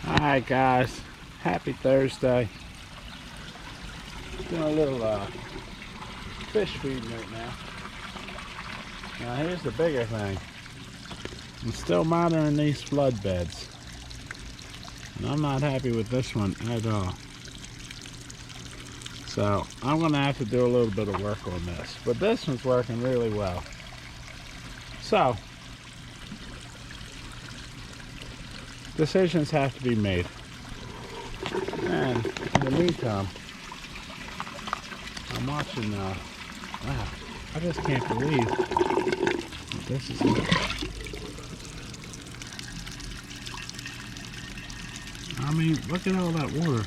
Alright guys, happy Thursday. Doing a little fish feeding right now. Now here's the bigger thing. I'm still monitoring these flood beds. And I'm not happy with this one at all. So I'm going to have to do a little bit of work on this. But this one's working really well. So, decisions have to be made. And in the meantime, I'm watching, wow, I just can't believe this is it. I mean, look at all that water.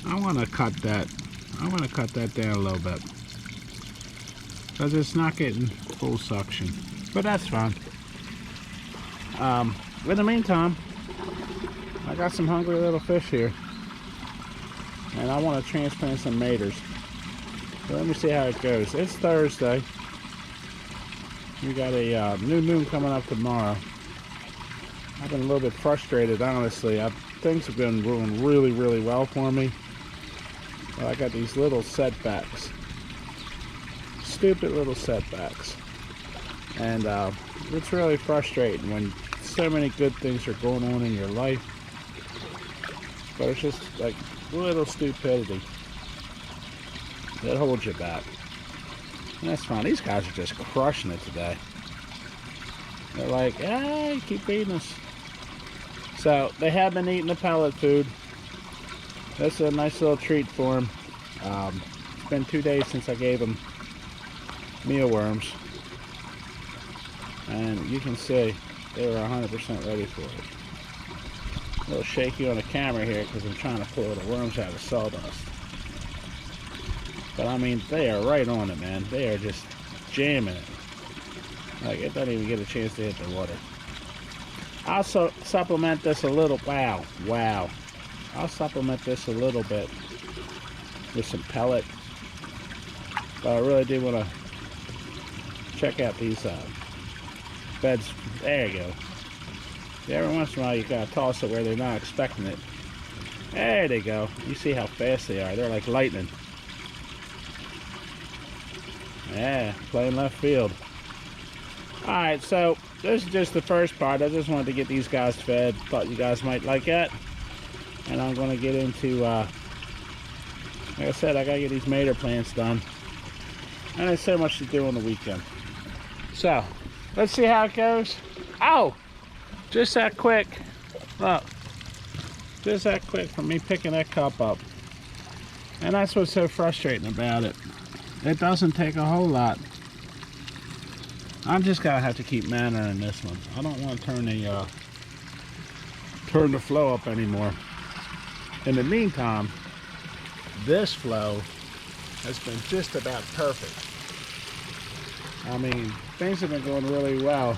I want to cut that down a little bit. Because it's not getting full suction. But that's fine. In the meantime, I got some hungry little fish here. And I want to transplant some maters. So let me see how it goes. It's Thursday. We got a new moon coming up tomorrow. I've been a little bit frustrated, honestly. Things have been going really, really well for me. But I got these little setbacks. Stupid little setbacks. And it's really frustrating when so many good things are going on in your life. But it's just like little stupidity that holds you back. And that's fine. These guys are just crushing it today. They're like, hey, keep feeding us. So they have been eating the pellet food. That's a nice little treat for them. It's been 2 days since I gave them mealworms. And you can see they were 100% ready for it. A little shaky on the camera here because I'm trying to pull the worms out of sawdust. But I mean, they are right on it, man. They are just jamming it. Like, it doesn't even get a chance to hit the water. I'll supplement this a little. Wow. I'll supplement this a little bit with some pellet. But I really do want to check out these beds. There you go. Every once in a while you gotta toss it where they're not expecting it. There they go. You see how fast they are. They're like lightning. Yeah, playing left field. Alright, so this is just the first part. I just wanted to get these guys fed. Thought you guys might like that. And I'm going to get into, like I said, I got to get these mater plants done. And there's so much to do on the weekend. So, let's see how it goes. Oh! Just that quick. Look. Just that quick from me picking that cup up. And that's what's so frustrating about it. It doesn't take a whole lot. I'm just gonna have to keep monitoring this one. I don't want to turn the flow up anymore. In the meantime, this flow has been just about perfect. I mean, things have been going really well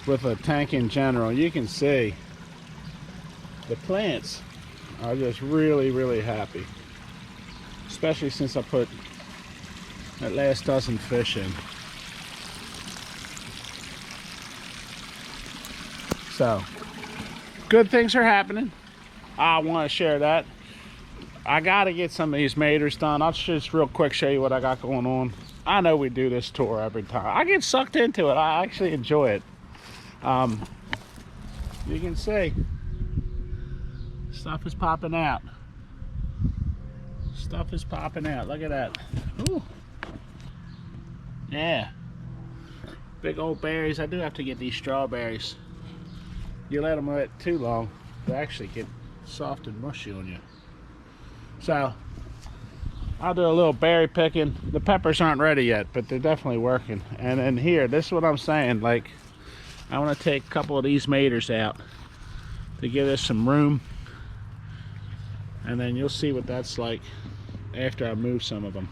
with the tank in general. You can see the plants are just really, really happy. Especially since I put that last dozen fish in. So, good things are happening. I want to share that. I got to get some of these maters done. I'll just real quick show you what I got going on. I know we do this tour every time. I get sucked into it. I actually enjoy it. You can see stuff is popping out. Stuff is popping out. Look at that. Ooh. Yeah. Big old berries. I do have to get these strawberries. You let them wet too long, they actually get soft and mushy on you. So, I'll do a little berry picking. The peppers aren't ready yet, but they're definitely working. And then here, this is what I'm saying. Like, I want to take a couple of these maters out to give us some room. And then you'll see what that's like after I move some of them.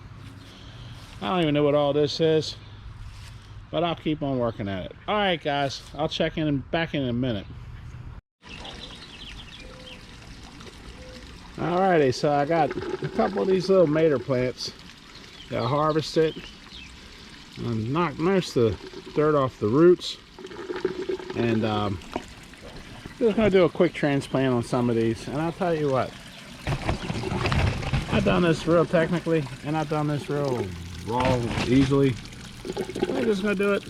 I don't even know what all this is, but I'll keep on working at it. All right, guys, I'll check in and back in a minute. Alrighty, so I got a couple of these little mater plants. Got harvested and knocked most of the dirt off the roots. And just gonna do a quick transplant on some of these. And I'll tell you what, I've done this real technically, and I've done this real raw, easily. I'm just gonna do it.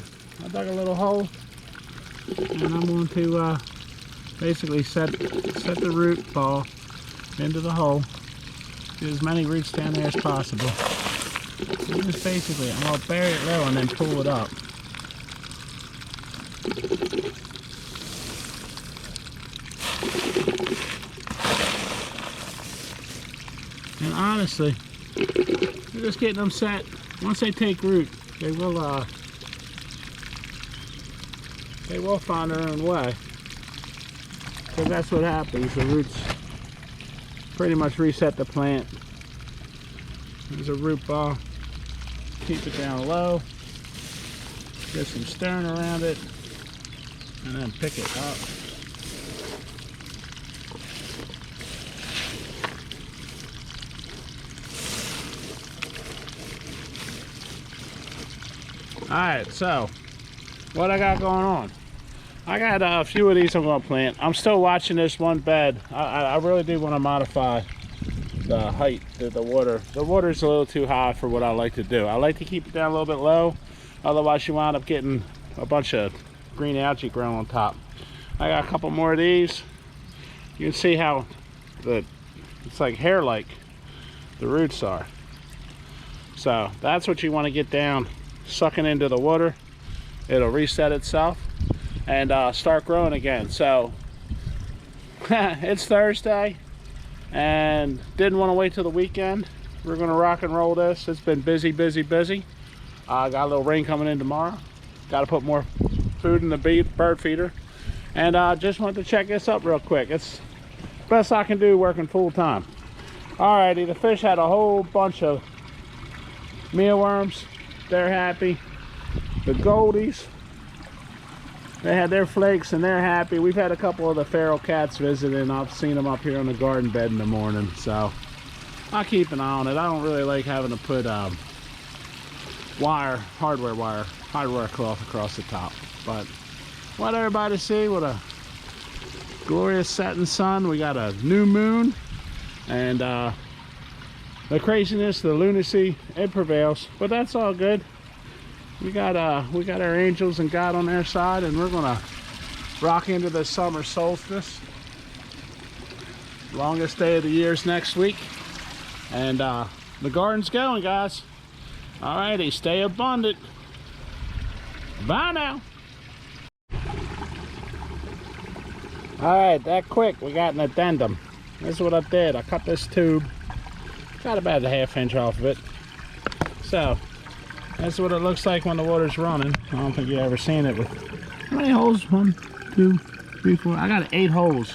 I dug a little hole, and I'm going to basically set the root ball into the hole. Get as many roots down there as possible. And just basically, I'm gonna bury it low and then pull it up. And honestly, we're just getting them set. Once they take root, they will find their own way. Because that's what happens. The roots pretty much reset the plant. There's a root ball. Keep it down low. Get some stern around it. And then pick it up. Alright, so what I got going on? I got a few of these I'm going to plant. I'm still watching this one bed. I really do want to modify the height of the water. The water's a little too high for what I like to do. I like to keep it down a little bit low. Otherwise you wind up getting a bunch of green algae growing on top. I got a couple more of these. You can see how it's like hair-like the roots are. So that's what you want to get down, sucking into the water. It'll reset itself and start growing again. So it's Thursday and didn't want to wait till the weekend. We're gonna rock and roll this. It's been busy. Got a little rain coming in tomorrow. Got to put more food in the bird feeder. And just wanted to check this up real quick. It's best I can do working full time. Alrighty, the fish had a whole bunch of mealworms. They're happy. The goldies, they had their flakes and they're happy. We've had a couple of the feral cats visiting. I've seen them up here on the garden bed in the morning, so I'll keep an eye on it. I don't really like having to put hardware cloth across the top, but want everybody to see what a glorious setting sun. We got a new moon, and the craziness, the lunacy, it prevails, but that's all good. We got our angels and God on their side, and we're gonna rock into the summer solstice. Longest day of the year is next week, and the garden's going, guys. Alrighty, stay abundant. Bye now. Alright, that quick, we got an addendum. This is what I did. I cut this tube, got about a ½ inch off of it. So that's what it looks like when the water's running. I don't think you've ever seen it with how many holes? 1, 2, 3, 4. I got 8 holes.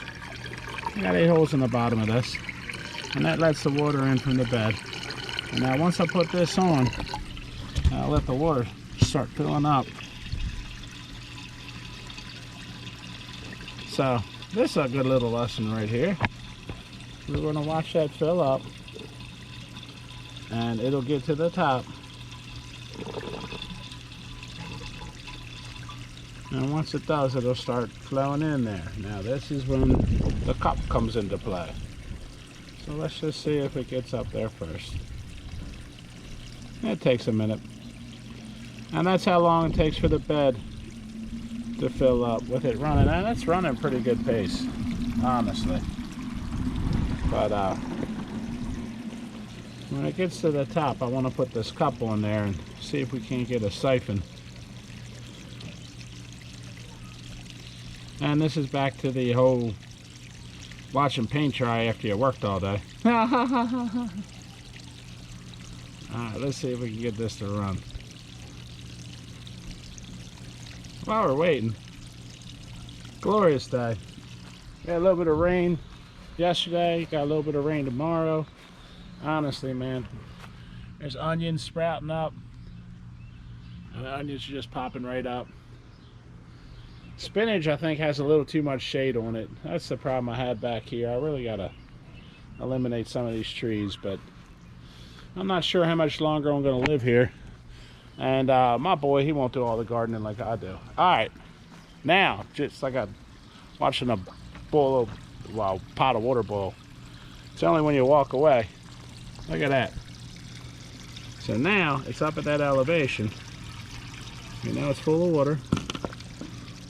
I got 8 holes in the bottom of this, and that lets the water in from the bed. And now once I put this on, I'll let the water start filling up. So this is a good little lesson right here. We're going to watch that fill up, and it'll get to the top. And once it does, it'll start flowing in there. Now this is when the cup comes into play. So let's just see if it gets up there first. It takes a minute. And that's how long it takes for the bed to fill up with it running. And it's running pretty good pace, honestly. But when it gets to the top, I want to put this cup on there and see if we can't get a siphon. And this is back to the whole watching paint dry after you worked all day. Alright, let's see if we can get this to run. While we're waiting, glorious day. Got a little bit of rain yesterday, got a little bit of rain tomorrow. Honestly, man, there's onions sprouting up, and the onions are just popping right up. Spinach, I think, has a little too much shade on it. That's the problem I had back here. I really gotta eliminate some of these trees, but I'm not sure how much longer I'm gonna live here. And my boy, he won't do all the gardening like I do. All right, Now, just like I'm watching a boil, well, pot of water boil. It's only when you walk away. Look at that. So now it's up at that elevation. And now it's full of water.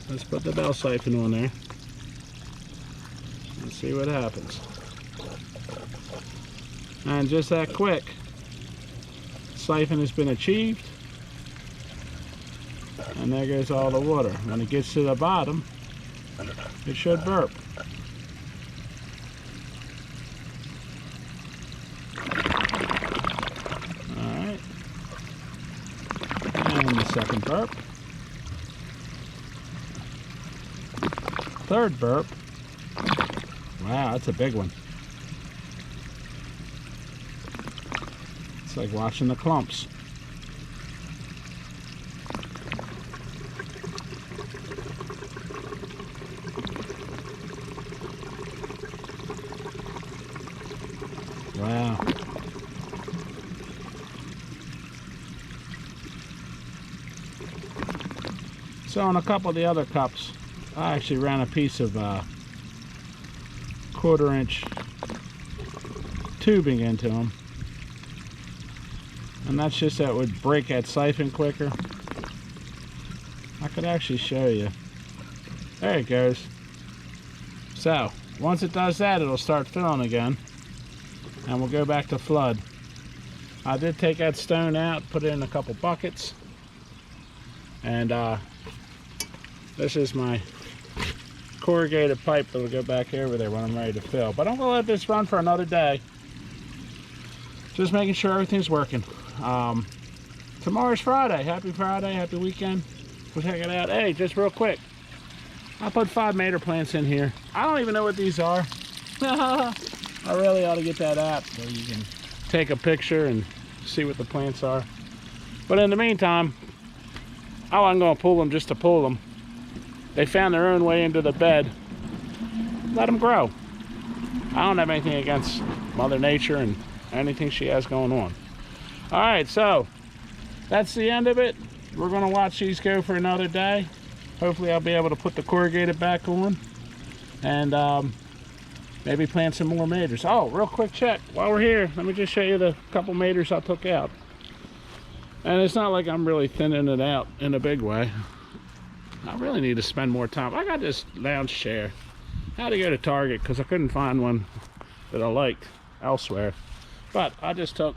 Let's put the bell siphon on there and see what happens. And just that quick, siphon has been achieved. And there goes all the water. When it gets to the bottom, it should burp. Alright. And the second burp. Third burp. Wow, that's a big one. It's like watching the clumps. Wow. So on a couple of the other cups, I actually ran a piece of 1/4-inch tubing into them. And that's just that it would break that siphon quicker. I could actually show you. There it goes. So, once it does that, it'll start filling again. And we'll go back to flood. I did take that stone out, put it in a couple buckets. And this is my corrugated pipe that'll go back over there when I'm ready to fill. But I'm gonna let this run for another day. Just making sure everything's working. Tomorrow's Friday. Happy Friday, happy weekend. We'll check it out. Hey, just real quick. I put 5 mater plants in here. I don't even know what these are. I really ought to get that app where you can take a picture and see what the plants are. But in the meantime, I wasn't going to pull them just to pull them. They found their own way into the bed. Let them grow. I don't have anything against Mother Nature and anything she has going on. All right, so that's the end of it. We're going to watch these go for another day. Hopefully I'll be able to put the corrugated back on and maybe plant some more maters. Oh, real quick check while we're here. Let me just show you the couple maters I took out. And it's not like I'm really thinning it out in a big way. I really need to spend more time. I got this lounge chair. I had to go to Target because I couldn't find one that I liked elsewhere. But I just took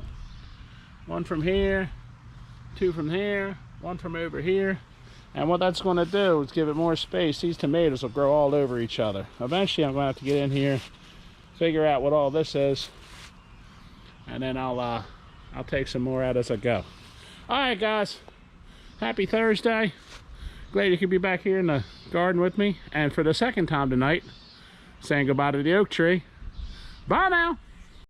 one from here, 2 from here, 1 from over here. And what that's going to do is give it more space. These tomatoes will grow all over each other. Eventually I'm going to have to get in here, figure out what all this is, and then I'll take some more out as I go. All right, guys. Happy Thursday. Glad you could be back here in the garden with me. And for the second time tonight, saying goodbye to the oak tree. Bye now.